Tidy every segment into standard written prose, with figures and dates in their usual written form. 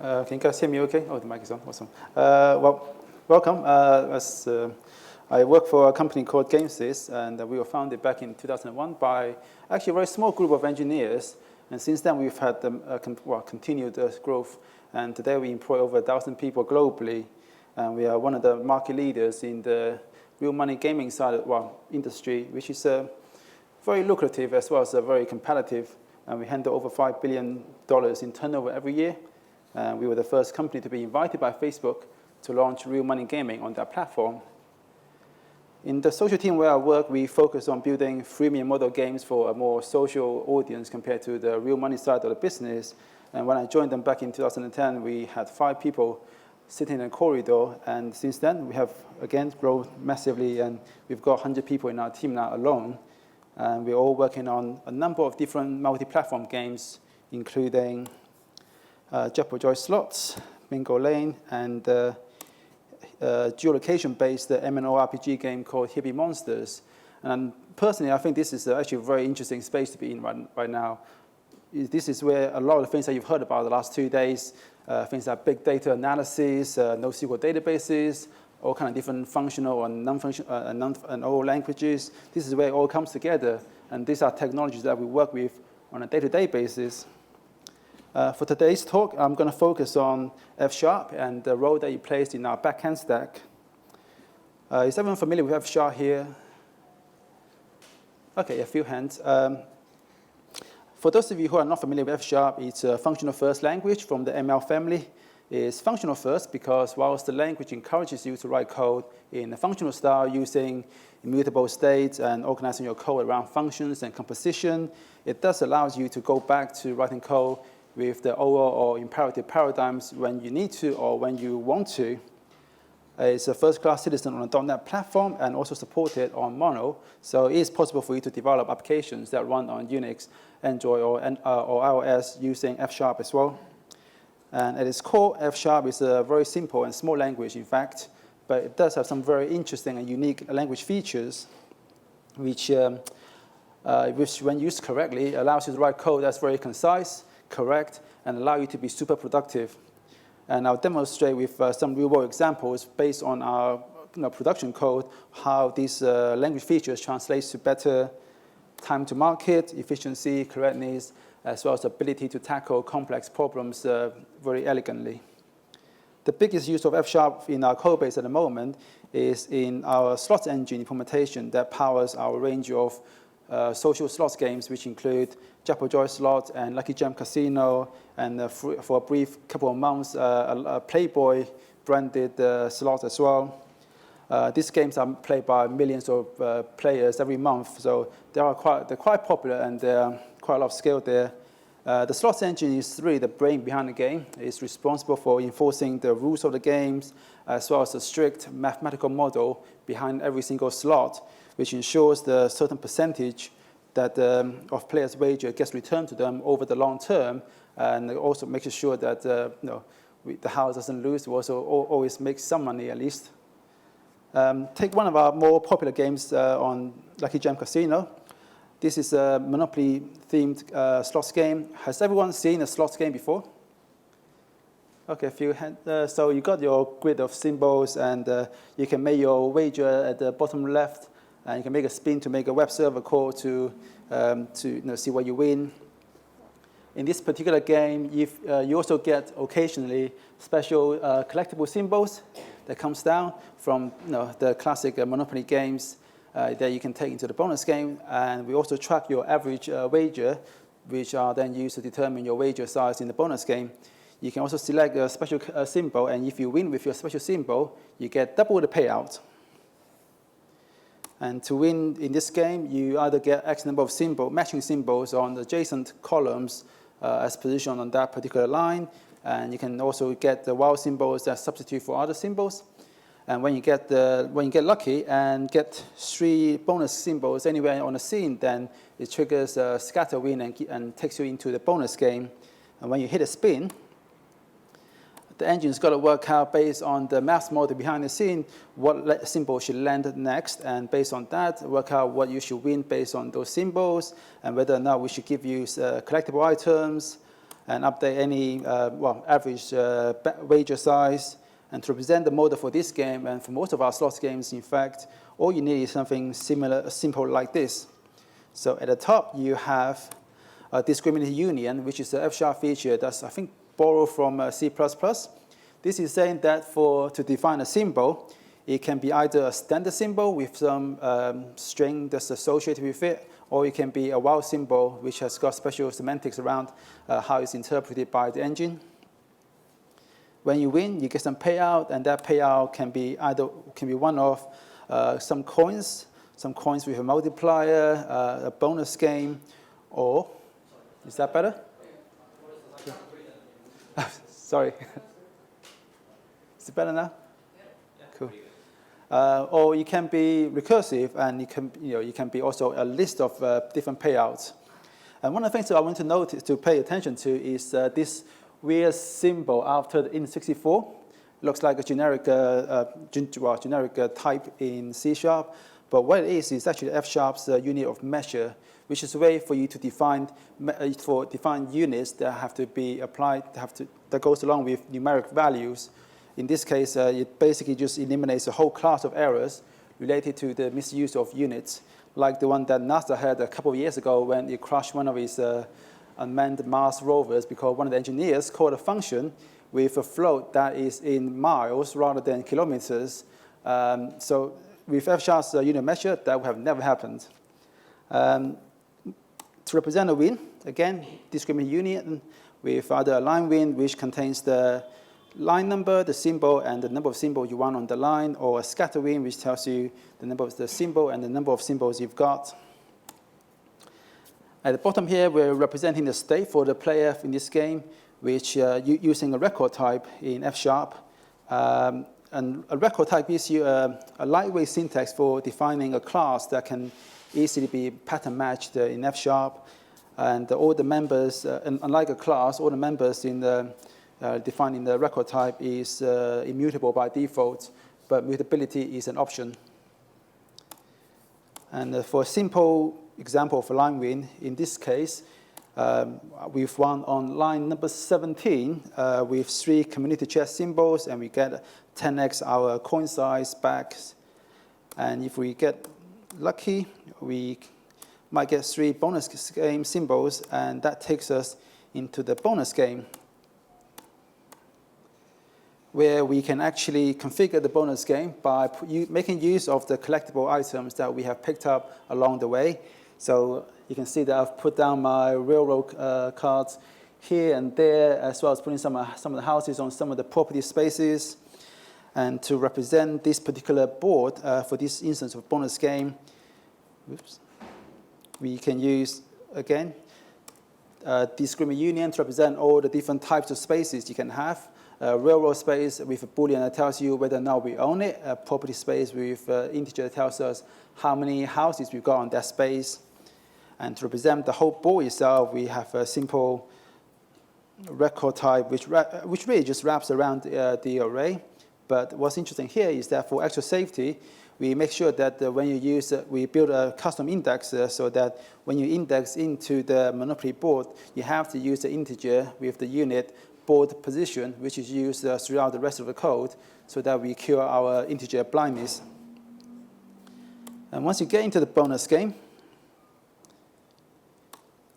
Can you guys hear me okay? Oh, the mic is on. Awesome. Welcome. I work for a company called GameSys, and we were founded back in 2001 by actually a very small group of engineers. And since then, we've had continued growth. And today, we employ over 1,000 people globally. And we are one of the market leaders in the real money gaming side of industry, which is very lucrative as well as very competitive. And we handle over $5 billion in turnover every year. We were the first company to be invited by Facebook to launch real money gaming on their platform. In the social team where I work, we focus on building freemium model games for a more social audience compared to the real money side of the business. And when I joined them back in 2010, we had 5 people sitting in a corridor. And since then, we have, again, grown massively. And we've got 100 people in our team now alone. And we're all working on a number of different multi-platform games, including Jackpot Slots, Bingo Lane, and geolocation-based MMORPG game called Hippy Monsters. And personally, I think this is actually a very interesting space to be in right now. This is where a lot of the things that you've heard about the last 2 days, things like big data analysis, NoSQL databases, all kind of different functional and non-functional and all languages. This is where it all comes together. And these are technologies that we work with on a day-to-day basis. For today's talk, I'm going to focus on F# and the role that it plays in our backend stack. Is everyone familiar with F# here? OK, a few hands. For those of you who are not familiar with F#, it's a functional first language from the ML family. It's functional first because whilst the language encourages you to write code in a functional style using immutable states and organizing your code around functions and composition, it does allow you to go back to writing code with the OR or imperative paradigms when you need to or when you want to. It's a first-class citizen on a .NET platform and also supported on Mono. So it is possible for you to develop applications that run on Unix, Android, or iOS using F# as well. And at its core, F# is a very simple and small language, in fact. But it does have some very interesting and unique language features, which when used correctly, allows you to write code that's very concise, correct, and allow you to be super productive. And I'll demonstrate with some real-world examples based on our production code how these language features translate to better time to market, efficiency, correctness, as well as ability to tackle complex problems very elegantly. The biggest use of F# in our code base at the moment is in our slots engine implementation that powers our range of social slots games, which include Jackpot Slots and Lucky Gem Casino, and for a brief couple of months, a Playboy branded slot as well. These games are played by millions of players every month, so they're quite popular and there's quite a lot of skill there. The slots engine is really the brain behind the game. It's responsible for enforcing the rules of the games, as well as a strict mathematical model behind every single slot, which ensures the certain percentage that of players' wager gets returned to them over the long term, and also makes sure that the house doesn't lose. We also always make some money at least. Take one of our more popular games on Lucky Gem Casino. This is a Monopoly-themed slots game. Has everyone seen a slots game before? OK, a few hands. So you got your grid of symbols, and you can make your wager at the bottom left. And you can make a spin to make a web server call to see what you win. In this particular game, you also get occasionally special collectible symbols that comes down from the classic Monopoly games that you can take into the bonus game. And we also track your average wager, which are then used to determine your wager size in the bonus game. You can also select a special symbol, and if you win with your special symbol, you get double the payout. And to win in this game, you either get X number of matching symbols on adjacent columns as positioned on that particular line. And you can also get the wild symbols that substitute for other symbols. And when you get lucky and get 3 bonus symbols anywhere on the scene, then it triggers a scatter win and takes you into the bonus game. And when you hit a spin, the engine's got to work out based on the math model behind the scene what symbol should land next, and based on that, work out what you should win based on those symbols, and whether or not we should give you collectible items, and update any average wager size, and to represent the model for this game, and for most of our slots games, in fact, all you need is something similar, simple like this. So at the top, you have a discriminated union, which is the F# feature that's, I think, borrowed from C++. This is saying that to define a symbol, it can be either a standard symbol with some string that's associated with it, or it can be a wild symbol which has got special semantics around how it's interpreted by the engine. When you win, you get some payout, and that payout can be one of some coins with a multiplier, a bonus game, or is that better? Sorry. Is it better now? Cool. Or it can be recursive, and it can be also a list of different payouts. And one of the things that I want to notice, to pay attention to, is this weird symbol after the int64. Looks like a generic type in C#, but what it is actually F#'s unit of measure, which is a way for you to define units that have to be applied, that goes along with numeric values. In this case, it basically just eliminates a whole class of errors related to the misuse of units, like the one that NASA had a couple of years ago when it crashed one of its unmanned Mars rovers because one of the engineers called a function with a float that is in miles rather than kilometers. So with F#'s unit measure, that would have never happened. To represent a win, again, discriminant union with either a line win, which contains the line number, the symbol, and the number of symbols you want on the line, or a scatter win, which tells you the number of the symbol and the number of symbols you've got. At the bottom here, we're representing the state for the player in this game, which using a record type in F#. And a record type gives you a lightweight syntax for defining a class that can easily be pattern matched in F#. And all the members, unlike a class, all the members defined in the record type is immutable by default, but mutability is an option. And for a simple example of a line win, in this case, we've won on line number 17 with 3 community chest symbols, and we get 10x our coin size back. And if we get lucky, we might get 3 bonus game symbols, and that takes us into the bonus game, where we can actually configure the bonus game by making use of the collectible items that we have picked up along the way. So you can see that I've put down my railroad cards here and there, as well as putting some of the houses on some of the property spaces. And to represent this particular board for this instance of bonus game, we can use, again, discriminant union to represent all the different types of spaces you can have. Railroad space with a Boolean that tells you whether or not we own it. A property space with integer that tells us how many houses we've got on that space. And to represent the whole board itself, we have a simple record type, which really just wraps around the array. But what's interesting here is that for extra safety, we make sure that when you use, we build a custom index so that when you index into the Monopoly board, you have to use the integer with the unit board position, which is used throughout the rest of the code, so that we cure our integer blindness. And once you get into the bonus game,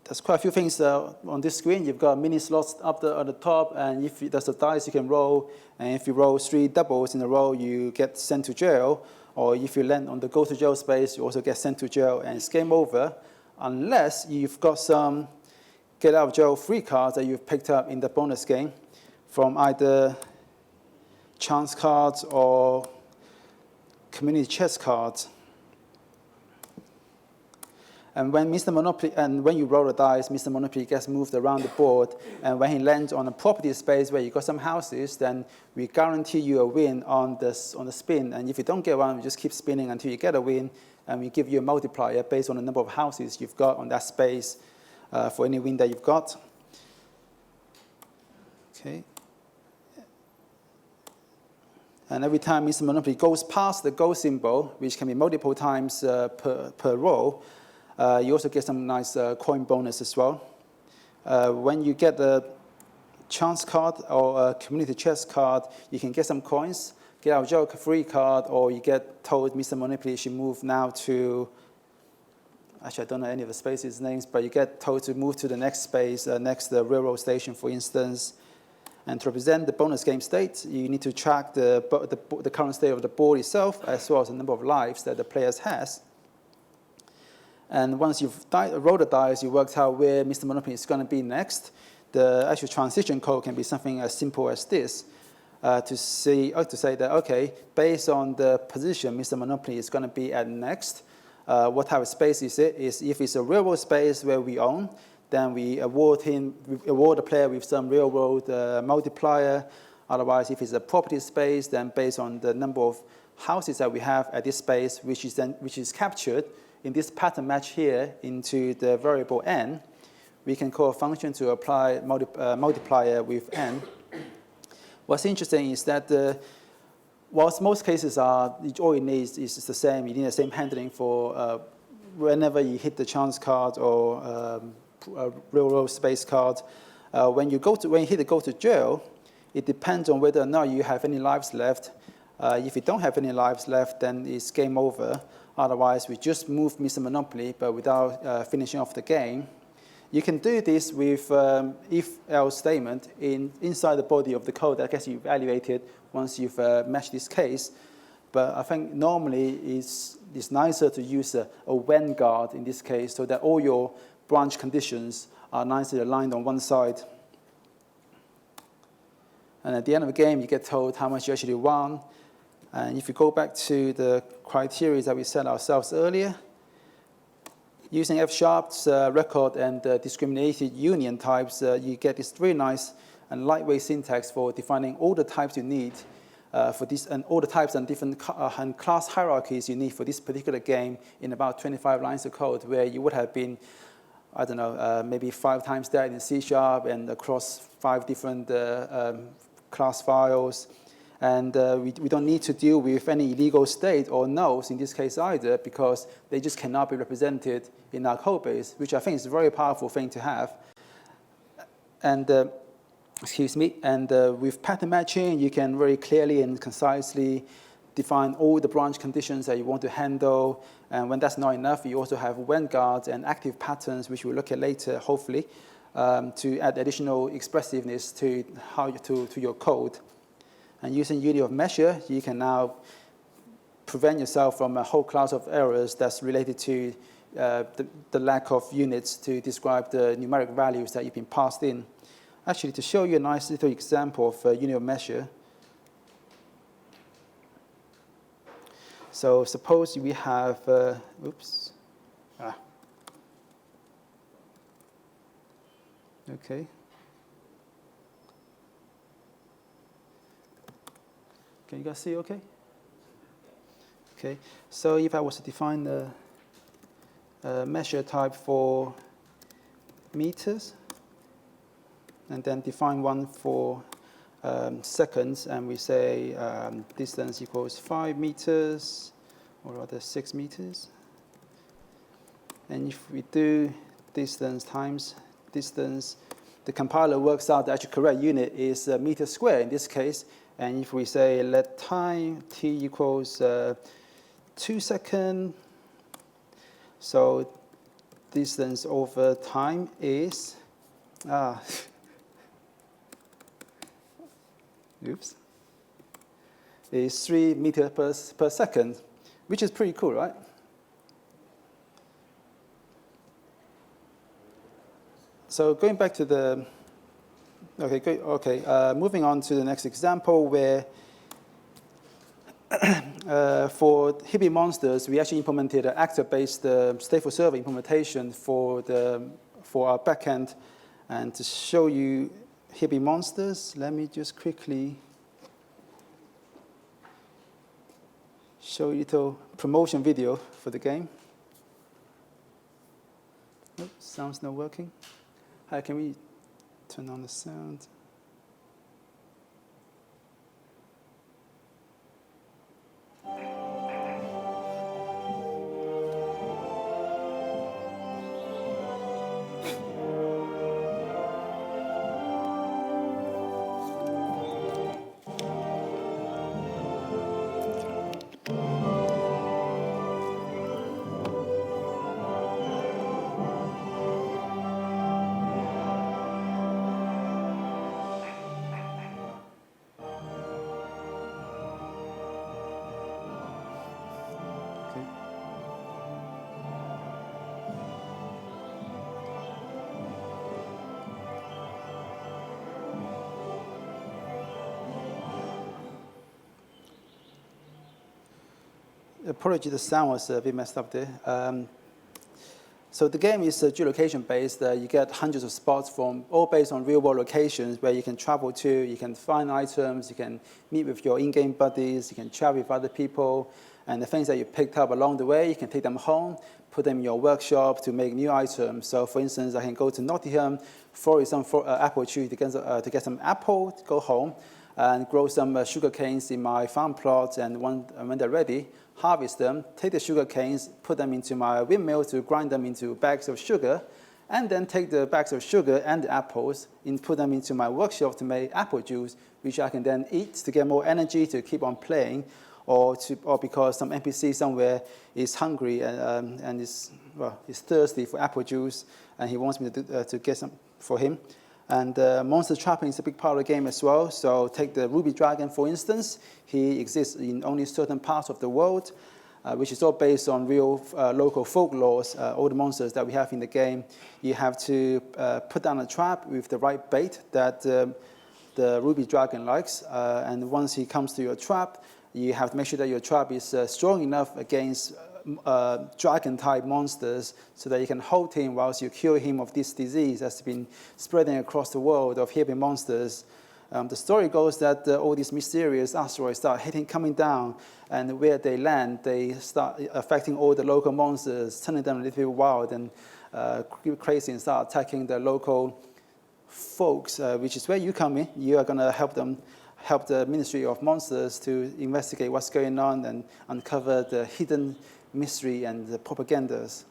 there's quite a few things on this screen. You've got mini slots up at the top, and if there's a dice you can roll, and if you roll 3 doubles in a row, you get sent to jail. Or if you land on the go to jail space, you also get sent to jail, and it's game over, unless you've got some get out of jail free cards that you've picked up in the bonus game from either chance cards or community chest cards. And when you roll the dice, Mr. Monopoly gets moved around the board. And when he lands on a property space where you got some houses, then we guarantee you a win on the spin. And if you don't get one, we just keep spinning until you get a win. And we give you a multiplier based on the number of houses you've got on that space for any win that you've got. Okay. And every time Mr. Monopoly goes past the go symbol, which can be multiple times per row, you also get some nice coin bonus as well. When you get the chance card or a community chest card, you can get some coins, get our joke free card, or you get told Mr. Monopoly should move now to, actually I don't know any of the spaces names, but you get told to move to the next space, next the railroad station, for instance. And to represent the bonus game state, you need to track the current state of the board itself, as well as the number of lives that the players has. And once you've rolled the dice, you worked out where Mr. Monopoly is going to be next. The actual transition code can be something as simple as this, to say that, okay, based on the position Mr. Monopoly is going to be at next, what type of space is it? If it's a railroad space where we own, then we award the player with some railroad multiplier. Otherwise, if it's a property space, then based on the number of houses that we have at this space, which is captured in this pattern match here into the variable n, we can call a function to apply multiplier with n. What's interesting is that whilst most cases all you need is the same, you need the same handling for whenever you hit the chance card or railroad space card. When you hit the go to jail, it depends on whether or not you have any lives left. If you don't have any lives left, then it's game over. Otherwise, we just move Mr. Monopoly, but without finishing off the game. You can do this with if-else statement inside the body of the code that gets you evaluated once you've matched this case. But I think normally it's nicer to use a when guard in this case, so that all your branch conditions are nicely aligned on one side. And at the end of the game, you get told how much you actually won. And if you go back to the criteria that we set ourselves earlier, using F#'s record and discriminated union types, you get this very nice and lightweight syntax for defining all the types you need for this, and all the types and different and class hierarchies you need for this particular game in about 25 lines of code, where you would have been, I don't know, maybe 5 times that in C# and across 5 different class files. And we don't need to deal with any illegal state or nulls in this case either, because they just cannot be represented in our code base, which I think is a very powerful thing to have. And with pattern matching, you can very clearly and concisely define all the branch conditions that you want to handle. And when that's not enough, you also have when guards and active patterns, which we'll look at later, hopefully, to add additional expressiveness to your code. And using unit of measure, you can now prevent yourself from a whole class of errors that's related to the lack of units to describe the numeric values that you've been passed in. Actually, to show you a nice little example of unit of measure. So suppose we have, okay. Can you guys see okay? Okay, so if I was to define the measure type for meters, and then define one for seconds, and we say distance equals 5 meters, or rather 6 meters. And if we do distance times distance, the compiler works out the actual correct unit is meter squared in this case. And if we say let time t equals 2 seconds, so distance over time is, is 3 meters per second, which is pretty cool, right? So going back to the, moving on to the next example, where for Hippy Monsters, we actually implemented an actor-based stateful server implementation for our backend. And to show you Hippy Monsters, let me just quickly show you a little promotion video for the game. Oops, sound's not working. Hi, can we turn on the sound? Apologies, the sound was a bit messed up there. So the game is geolocation based. You get hundreds of spots from all based on real world locations where you can travel to, you can find items, you can meet with your in-game buddies, you can chat with other people, and the things that you picked up along the way, you can take them home, put them in your workshop to make new items. So for instance, I can go to Nottingham, forage some apple tree to get some apple, to go home, and grow some sugar canes in my farm plot, and when they're ready, harvest them, take the sugar canes, put them into my windmill to grind them into bags of sugar, and then take the bags of sugar and the apples and put them into my workshop to make apple juice, which I can then eat to get more energy to keep on playing, or because some NPC somewhere is hungry and is thirsty for apple juice, and he wants me to get some for him. And monster trapping is a big part of the game as well. So take the ruby dragon, for instance. He exists in only certain parts of the world, which is all based on real local folklores, all the monsters that we have in the game. You have to put down a trap with the right bait that the ruby dragon likes. And once he comes to your trap, you have to make sure that your trap is strong enough against dragon-type monsters so that you can hold him whilst you cure him of this disease that's been spreading across the world of Hippy Monsters. The story goes that all these mysterious asteroids start coming down, and where they land, they start affecting all the local monsters, turning them a little bit wild and crazy, and start attacking the local folks, which is where you come in. You are going to help the Ministry of Monsters to investigate what's going on and uncover the hidden mystery and the propagandas.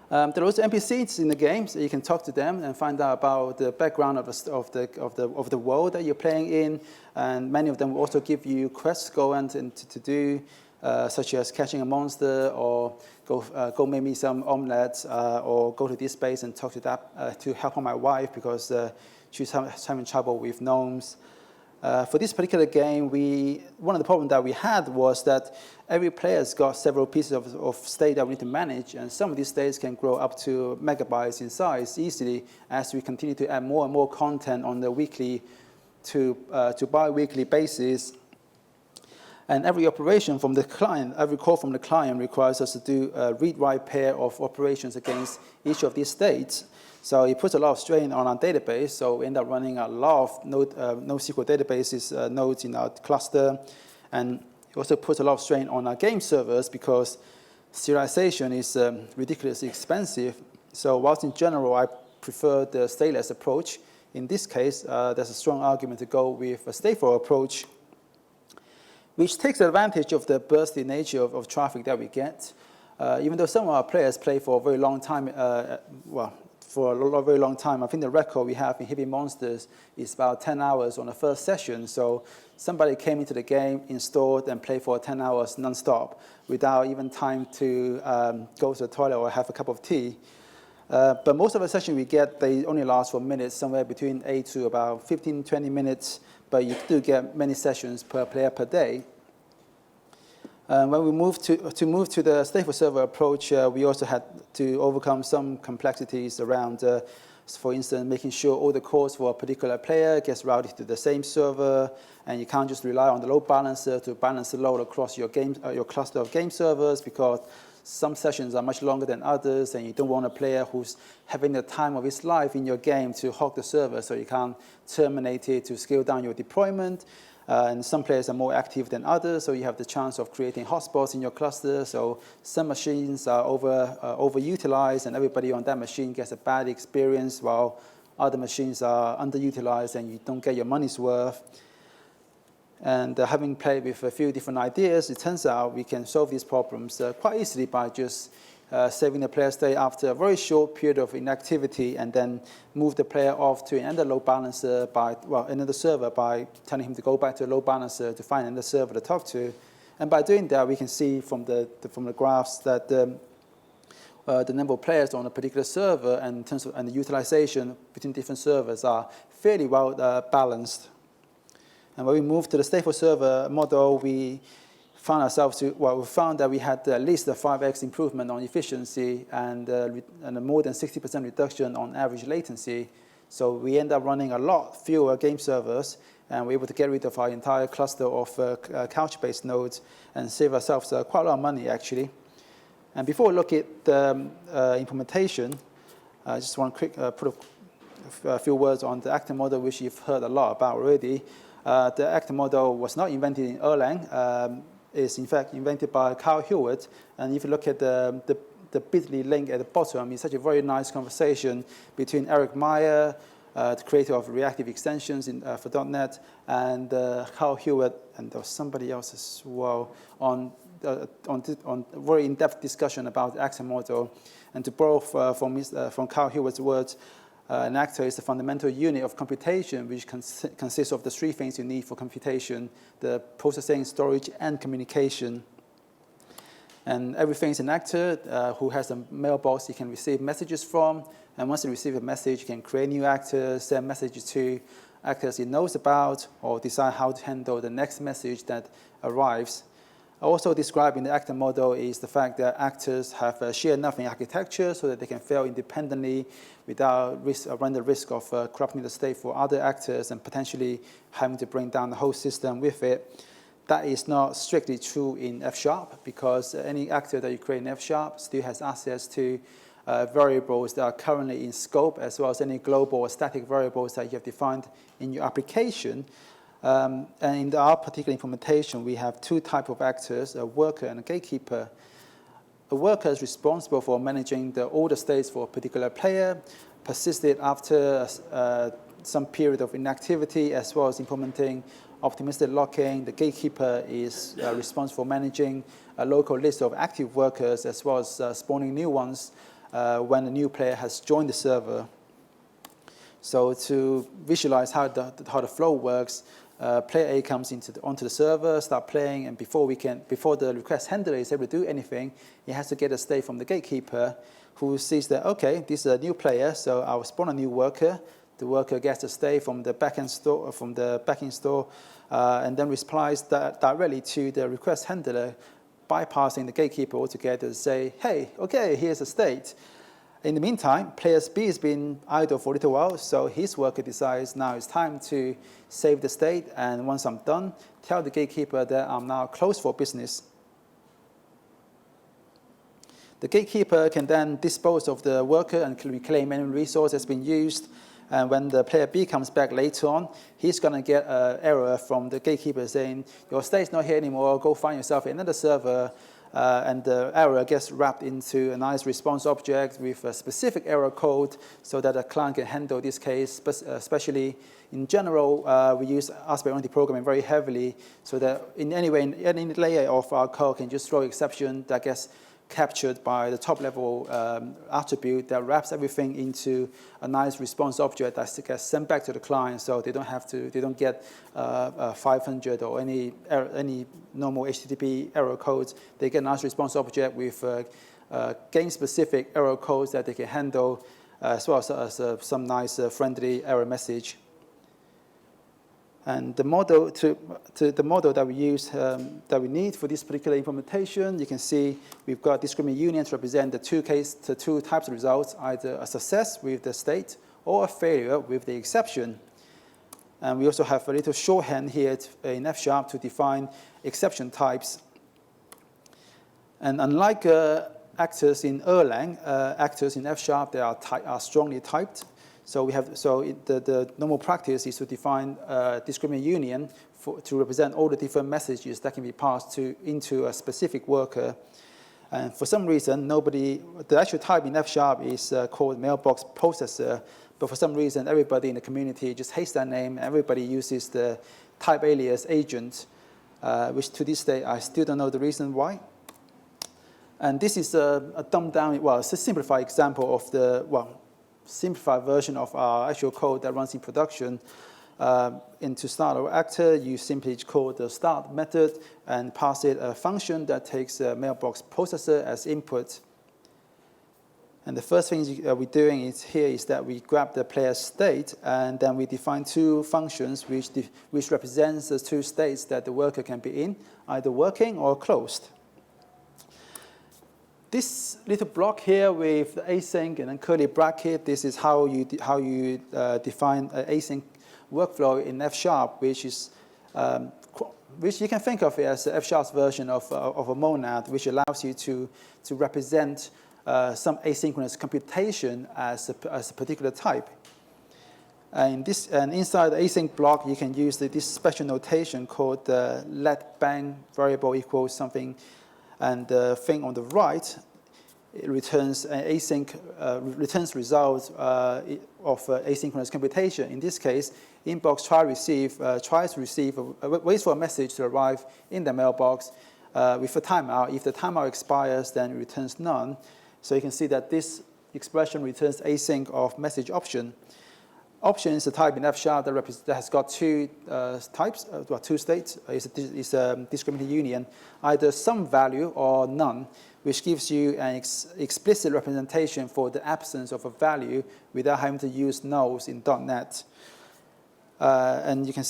There are also NPCs in the game, so you can talk to them and find out about the background of the world that you're playing in. And many of them will also give you quests to do, such as catching a monster, or go make me some omelets, or go to this space and talk to help out my wife because she's having trouble with gnomes. For this particular game, one of the problems that we had was that every player's got several pieces of state that we need to manage, and some of these states can grow up to megabytes in size easily as we continue to add more and more content on the weekly to bi-weekly basis. And every operation from the client, every call from the client requires us to do a read-write pair of operations against each of these states. So it puts a lot of strain on our database, so we end up running a lot of NoSQL databases nodes in our cluster. And it also puts a lot of strain on our game servers because serialization is ridiculously expensive. So whilst in general I prefer the stateless approach, in this case, there's a strong argument to go with a stateful approach, which takes advantage of the bursty nature of traffic that we get. Even though some of our players play for a very long time, very long time. I think the record we have in Hippy Monsters is about 10 hours on the first session. So somebody came into the game, installed, and played for 10 hours non-stop without even time to go to the toilet or have a cup of tea. But most of the sessions we get, they only last for minutes, somewhere between 8 to about 15, 20 minutes. But you do get many sessions per player per day. When we move to the stateful server approach, we also had to overcome some complexities around, for instance, making sure all the calls for a particular player gets routed to the same server, and you can't just rely on the load balancer to balance the load across your cluster of game servers, because some sessions are much longer than others, and you don't want a player who's having the time of his life in your game to hog the server, so you can't terminate it to scale down your deployment. And some players are more active than others, so you have the chance of creating hotspots in your cluster. So some machines are overutilized, and everybody on that machine gets a bad experience, while other machines are underutilized, and you don't get your money's worth. And having played with a few different ideas, it turns out we can solve these problems quite easily by just saving the player state after a very short period of inactivity, and then move the player off to another load balancer another server by telling him to go back to the load balancer to find another server to talk to. And by doing that, we can see from the graphs that the number of players on a particular server and the utilization between different servers are fairly well balanced. And when we moved to the stateful server model, we found that we had at least a 5x improvement on efficiency and a more than 60% reduction on average latency. So we end up running a lot fewer game servers, And we're able to get rid of our entire cluster of couch-based nodes and save ourselves quite a lot of money, actually. And before we look at the implementation, I just want to put a few words on the actor model, which you've heard a lot about already. The actor model was not invented in Erlang. It's in fact invented by Carl Hewitt. And if you look at the bit.ly link at the bottom, it's such a very nice conversation between Eric Meyer, the creator of reactive extensions for .NET, and Carl Hewitt, and there was somebody else as well, on very in-depth discussion about the actor model. And to borrow from Carl Hewitt's words, an actor is the fundamental unit of computation, which consists of the three things you need for computation: the processing, storage, and communication. And everything is an actor who has a mailbox he can receive messages from. And once you receive a message, you can create new actors, send messages to actors he knows about, or decide how to handle the next message that arrives. Also described in the actor model is the fact that actors have a shared nothing architecture so that they can fail independently without run the risk of corrupting the state for other actors and potentially having to bring down the whole system with it. That is not strictly true in F#, because any actor that you create in F# still has access to variables that are currently in scope, as well as any global or static variables that you have defined in your application. And in our particular implementation, we have two types of actors, a worker and a gatekeeper. A worker is responsible for managing the order states for a particular player, persisted after some period of inactivity, as well as implementing optimistic locking. The gatekeeper is responsible for managing a local list of active workers, as well as spawning new ones when a new player has joined the server. So to visualize how the flow works, player A comes onto the server, start playing, and before the request handler is able to do anything, he has to get a state from the gatekeeper, who sees that, okay, this is a new player, so I will spawn a new worker. The worker gets a state from the backend store, and then replies directly to the request handler, bypassing the gatekeeper altogether to say, hey, okay, here's a state. In the meantime, player B has been idle for a little while, so his worker decides now it's time to save the state, and once I'm done, tell the gatekeeper that I'm now closed for business. The gatekeeper can then dispose of the worker and reclaim any resource that's been used, and when the player B comes back later on, he's going to get an error from the gatekeeper saying, your state's not here anymore, go find yourself another server. And the error gets wrapped into a nice response object with a specific error code so that a client can handle this case, especially in general, we use aspect-oriented programming very heavily so that in any layer of our code can just throw exception that gets captured by the top-level attribute that wraps everything into a nice response object that gets sent back to the client, so they don't get 500 or any normal HTTP error codes. They get a nice response object with game-specific error codes that they can handle, as well as some nice friendly error message. And the model that we use, that we need for this particular implementation, you can see we've got discriminant unions to represent the two types of results, either a success with the state or a failure with the exception. And we also have a little shorthand here in F# to define exception types. And unlike actors in Erlang, actors in F# they are strongly typed. So the normal practice is to define a discriminant union to represent all the different messages that can be passed into a specific worker. And for some reason, the actual type in F# is called mailbox processor, but for some reason, everybody in the community just hates that name. Everybody uses the type alias agent, which to this day, I still don't know the reason why. And this is a dumbed down, it's a simplified example of simplified version of our actual code that runs in production. And to start our actor, you simply call the start method and pass it a function that takes a mailbox processor as input. And the first thing we're doing is that we grab the player's state, and then we define two functions which represents the two states that the worker can be in, either working or closed. This little block here with the async and then curly bracket, this is how you define an async workflow in F#, which you can think of as the F#'s version of a monad, which allows you to represent some asynchronous computation as a particular type. And inside the async block, you can use this special notation called the let bang variable equals something, and the thing on the right, it returns returns results of asynchronous computation. In this case, inbox tries to receive, waits for a message to arrive in the mailbox with a timeout. If the timeout expires, then it returns none. So you can see that this expression returns async of message option. Option is a type in F# that has got two types, two states. It's a discriminating union, either some value or none, which gives you an explicit representation for the absence of a value without having to use nulls in .NET. And you can,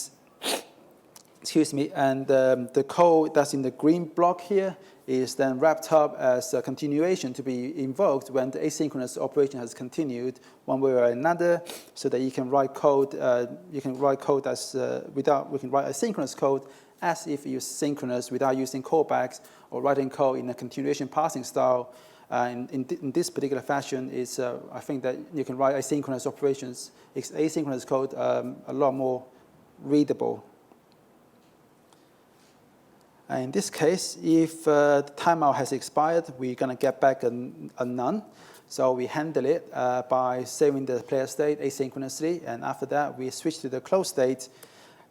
excuse me, and the code that's in the green block here is then wrapped up as a continuation to be invoked when the asynchronous operation has continued one way or another, so that you can write code. You can write code as we can write asynchronous code as if it's synchronous without using callbacks or writing code in a continuation parsing style. In this particular fashion, is I think that you can write asynchronous operations, asynchronous code a lot more readable. In this case, if the timeout has expired, we're going to get back a none. So we handle it by saving the player state asynchronously, and after that, we switch to the close state,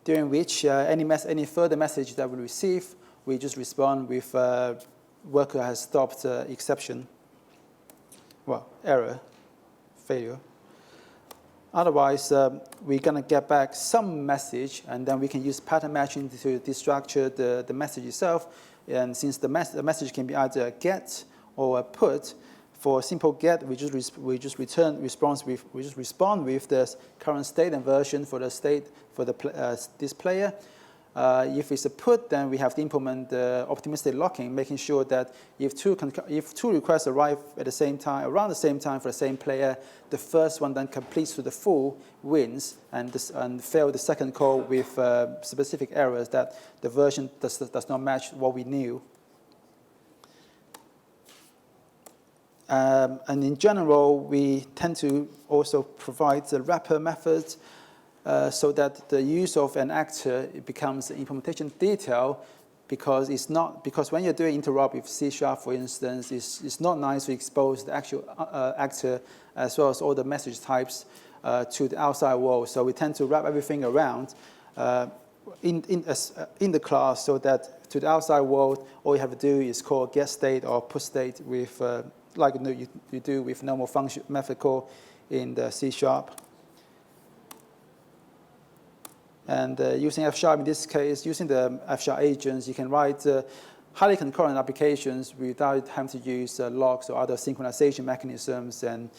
during which any further message that we receive, we just respond with worker has stopped exception, well, error, failure. Otherwise, we're going to get back some message, and then we can use pattern matching to destructure the message itself. And since the message can be either a get or a put, for a simple get, we just respond with the current state and version for the state for this player. If it's a put, then we have to implement the optimistic locking, making sure that if two requests arrive at the same time, around the same time for the same player, the first one then completes to the full, wins, and fail the second call with specific errors that the version does not match what we knew. And in general, we tend to also provide the wrapper methods so that the use of an actor becomes an implementation detail, because when you're doing interrupt with C#, for instance, it's not nice to expose the actual actor as well as all the message types to the outside world. So we tend to wrap everything around in the class, so that to the outside world, all you have to do is call get state or put state with like you do with normal function method call in the C#. And using F# in this case, using the F# agents, you can write highly concurrent applications without having to use logs or other synchronization mechanisms. And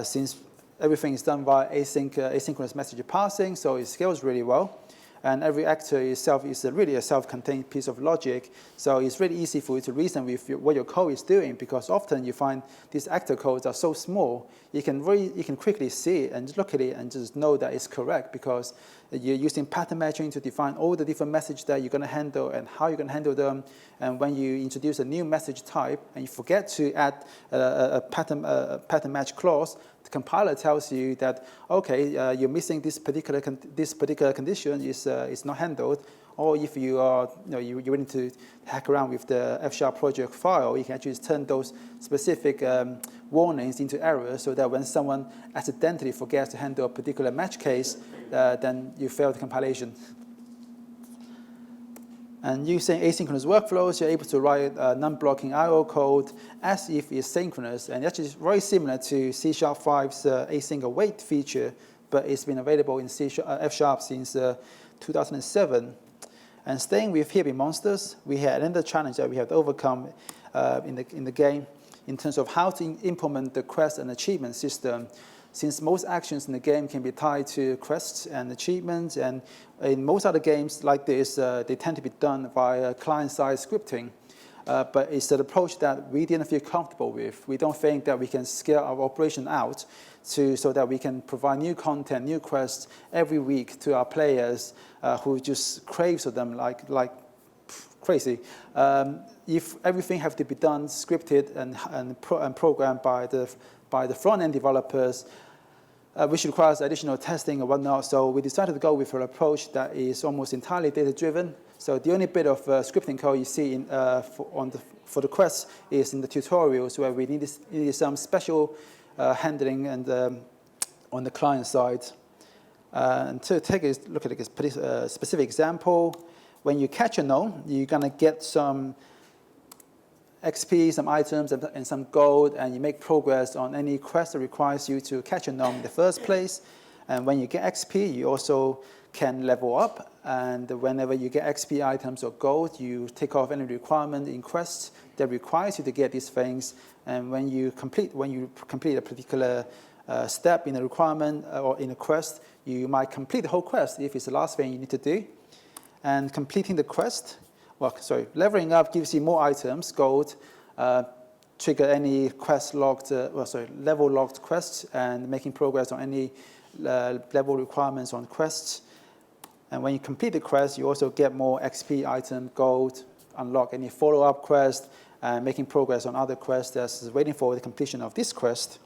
since everything is done by asynchronous message passing, so it scales really well. And every actor itself is really a self-contained piece of logic. So it's really easy for you to reason with what your code is doing, because often you find these actor codes are so small, you can quickly see it and just look at it and just know that it's correct, because you're using pattern matching to define all the different messages that you're going to handle and how you're going to handle them. And when you introduce a new message type and you forget to add a pattern match clause, the compiler tells you that, okay, you're missing this particular condition is not handled. Or if you are, you're willing to hack around with the F# project file, you can actually turn those specific warnings into errors, so that when someone accidentally forgets to handle a particular match case, then you fail the compilation. And using asynchronous workflows, you're able to write non-blocking I/O code as if it's synchronous. And actually, it's very similar to C#5's async await feature, but it's been available in F# since 2007. And staying with Hippy Monsters, we had another challenge that we have to overcome in the game in terms of how to implement the quest and achievement system. Since most actions in the game can be tied to quests and achievements, and in most other games like this, they tend to be done via client-side scripting. but it's an approach that we didn't feel comfortable with. We don't think that we can scale our operation out so that we can provide new content, new quests every week to our players who just crave for them like crazy. If everything have to be done, scripted and programmed by the front-end developers, which requires additional testing and whatnot. So we decided to go with an approach that is almost entirely data-driven. So the only bit of scripting code you see for the quests is in the tutorials, where we needed some special handling and on the client side. And to take a look at a pretty specific example, when you catch a gnome, you're going to get some XP, some items, and some gold, and you make progress on any quest that requires you to catch a gnome in the first place. And when you get XP, you also can level up. And whenever you get XP items or gold, you take off any requirement in quests that requires you to get these things. And when you complete a particular step in a requirement or in a quest, you might complete the whole quest if it's the last thing you need to do. And completing the quest, leveling up gives you more items, gold, trigger any level logged quests, and making progress on any level requirements on quests. And when you complete the quest, you also get more XP item, gold, unlock any follow-up quest, and making progress on other quests that's waiting for the completion of this quest.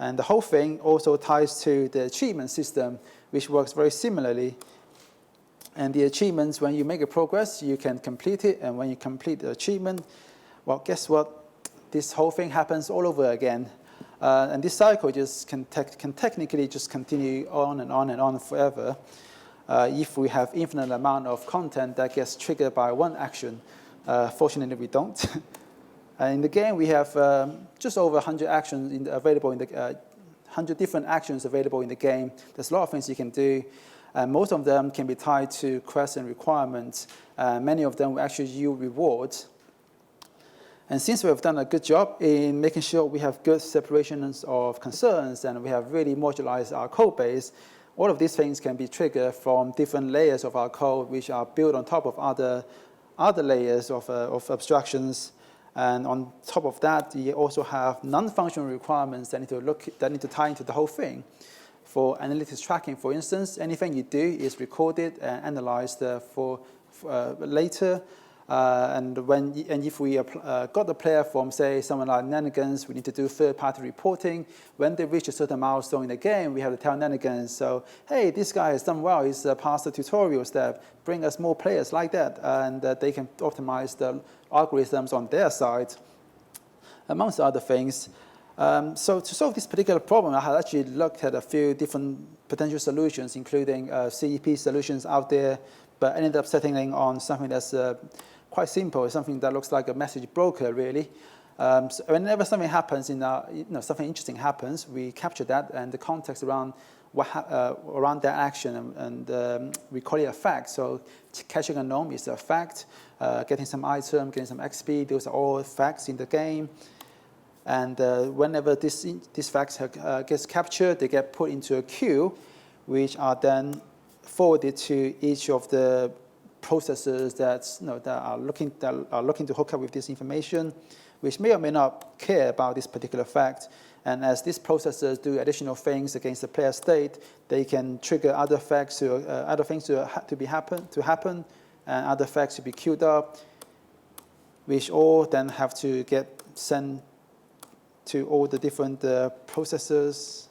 And the whole thing also ties to the achievement system, which works very similarly. And the achievements, when you make a progress, you can complete it. And when you complete the achievement, well, guess what? This whole thing happens all over again. And this cycle just can technically just continue on and on and on forever if we have infinite amount of content that gets triggered by one action. Fortunately, we don't. And in the game, we have just over 100 actions available in the 100 different actions available in the game. There's a lot of things you can do. Most of them can be tied to quests and requirements. Many of them will actually yield rewards. And since we have done a good job in making sure we have good separations of concerns and we have really modularized our code base, all of these things can be triggered from different layers of our code, which are built on top of other layers of abstractions. And on top of that, you also have non-functional requirements that need to tie into the whole thing. For analytics tracking, for instance, anything you do is recorded and analyzed for later. And if we got the player from, say, someone like Nanigans, we need to do third-party reporting. When they reach a certain milestone in the game, we have to tell Nanigans, so, hey, this guy has done well. He's passed the tutorial step. Bring us more players like that. And they can optimize the algorithms on their side, amongst other things. So to solve this particular problem, I had actually looked at a few different potential solutions, including CEP solutions out there, but ended up settling on something that's quite simple, something that looks like a message broker, really. So whenever something happens something interesting happens, we capture that and the context around around that action, and we call it a fact. So catching a gnome is a fact. Getting some item, getting some XP, those are all facts in the game. And whenever this facts gets captured, they get put into a queue, which are then forwarded to each of the processors that are looking to hook up with this information, which may or may not care about this particular fact. And as these processors do additional things against the player state, they can trigger other things to happen, and other facts to be queued up, which all then have to get sent to all the different processors.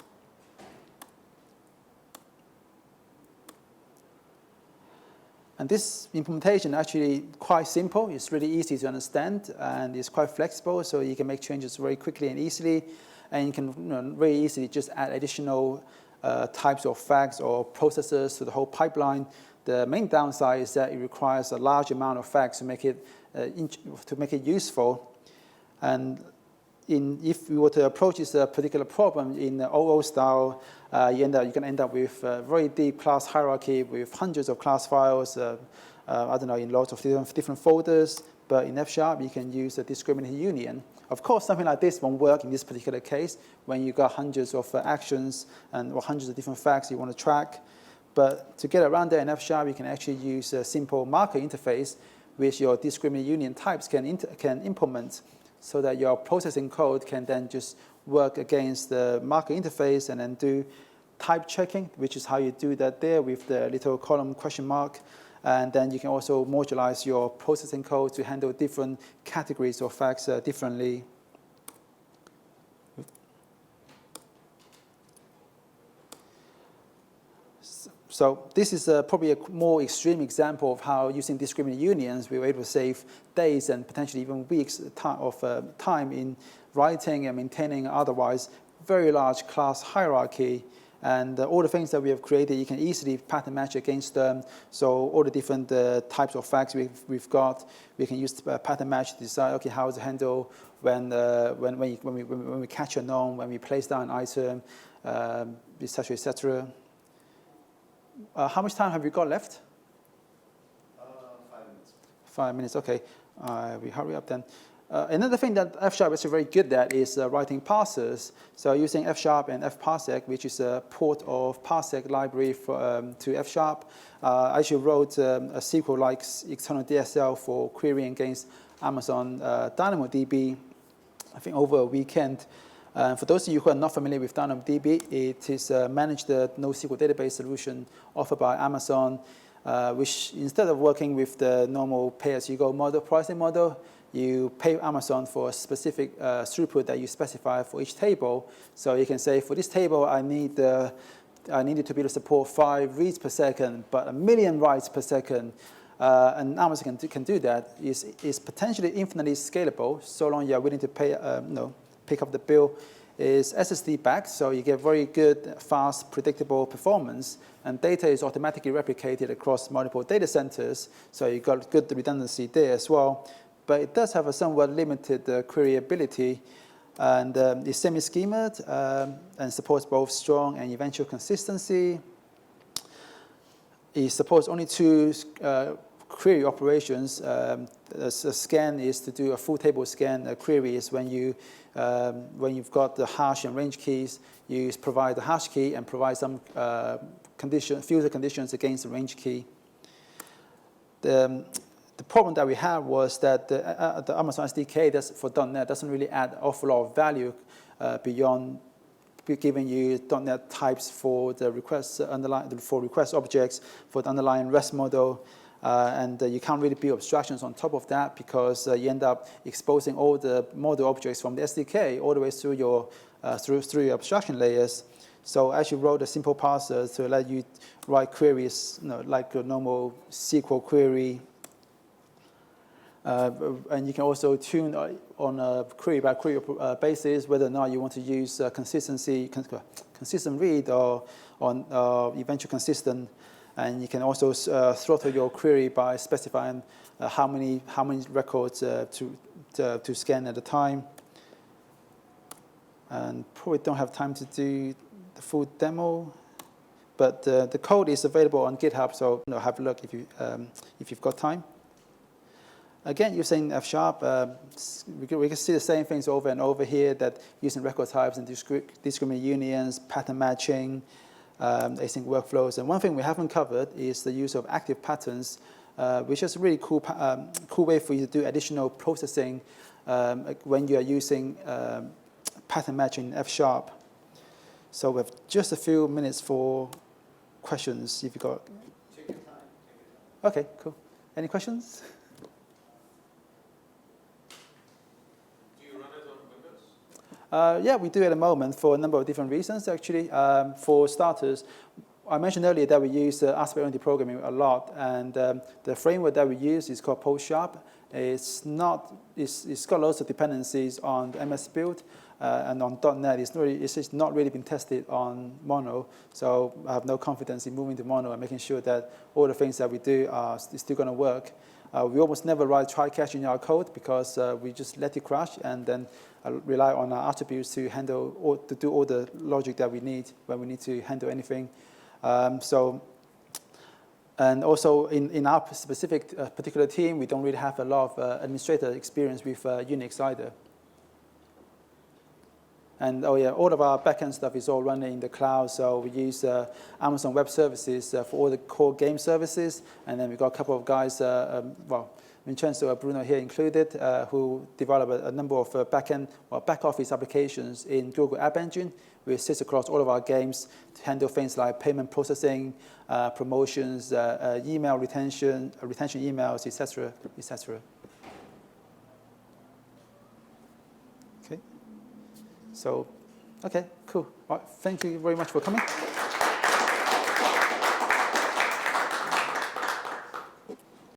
And this implementation actually quite simple. It's really easy to understand, and it's quite flexible, so you can make changes very quickly and easily. And you can very easily just add additional types of facts or processors to the whole pipeline. The main downside is that it requires a large amount of facts to make it useful. And if we were to approach this particular problem in the OO style, you can end up with a very deep class hierarchy with hundreds of class files, in lots of different folders. But in F#, you can use a discriminated union. Of course, something like this won't work in this particular case when you've got hundreds of actions or hundreds of different facts you want to track. But to get around that in F#, you can actually use a simple marker interface, which your discriminant union types can implement, so that your processing code can then just work against the marker interface and then do type checking, which is how you do that there with the little column question mark. And then you can also modularize your processing code to handle different categories of facts differently. So this is probably a more extreme example of how using discriminant unions we were able to save days and potentially even weeks of time in writing and maintaining otherwise very large class hierarchy. And all the things that we have created, you can easily pattern match against them. So all the different types of facts we've got, we can use pattern match to decide, okay, how to handle when we catch a known, when we place down an item, etc., etc. How much time have we got left? 5 minutes. 5 minutes, okay. We hurry up then. Another thing that F# is very good at is writing parsers. So using F# and fparsec, which is a port of parsec library to F#. I actually wrote a SQL-like external DSL for querying against Amazon DynamoDB, I think over a weekend. For those of you who are not familiar with DynamoDB, it is managed NoSQL database solution offered by Amazon, which instead of working with the normal pay-as-you-go model, pricing model, you pay Amazon for a specific throughput that you specify for each table. So you can say, for this table, I need it to be able to support 5 reads per second, but 1 million writes per second. And Amazon can do that. It's potentially infinitely scalable, so long you're willing to pay, pick up the bill. Is SSD backed, so you get very good, fast, predictable performance, and data is automatically replicated across multiple data centers, so you got good redundancy there as well. But it does have a somewhat limited queryability, and it's semi-schemed and supports both strong and eventual consistency. It supports only 2 query operations. A scan is to do a full table scan. A query is when you've got the hash and range keys, you provide the hash key and provide some filter conditions against the range key. The problem that we have was that the Amazon SDK for .NET doesn't really add an awful lot of value beyond giving you .NET types for the request objects, for the underlying REST model. And you can't really build abstractions on top of that, because you end up exposing all the model objects from the SDK all the way through your abstraction layers. So I actually wrote a simple parser to let you write queries, like a normal SQL query. And you can also tune on a query by query basis whether or not you want to use consistent read or eventual consistent. And you can also throttle your query by specifying how many records to scan at a time. And probably don't have time to do the full demo, but the code is available on GitHub, so have a look if you've got time. Again, using F#, we can see the same things over and over here, that using record types and discriminant unions, pattern matching, async workflows. And one thing we haven't covered is the use of active patterns, which is a really cool way for you to do additional processing when you are using pattern matching in F#. So we have just a few minutes for questions, if you've got. Take your time. Okay, cool. Any questions? Yeah, we do at the moment for a number of different reasons, actually. For starters, I mentioned earlier that we use aspect-oriented programming a lot, and the framework that we use is called PostSharp. It's got lots of dependencies on the MS build, and on .NET, it's just not really been tested on Mono, so I have no confidence in moving to Mono and making sure that all the things that we do are still going to work. We almost never write try-catch in our code, because we just let it crash and then rely on our attributes to do all the logic that we need when we need to handle anything. And also in our specific particular team, we don't really have a lot of administrator experience with Unix either. And all of our backend stuff is all running in the cloud, so we use Amazon Web Services for all the core game services, and then we've got a couple of guys, Vincenzo and Bruno here included, who developed a number of back-end or back-office applications in Google App Engine, which sits across all of our games to handle things like payment processing, promotions, email retention emails, etc., etc. Okay. So, okay, cool. All right, thank you very much for coming.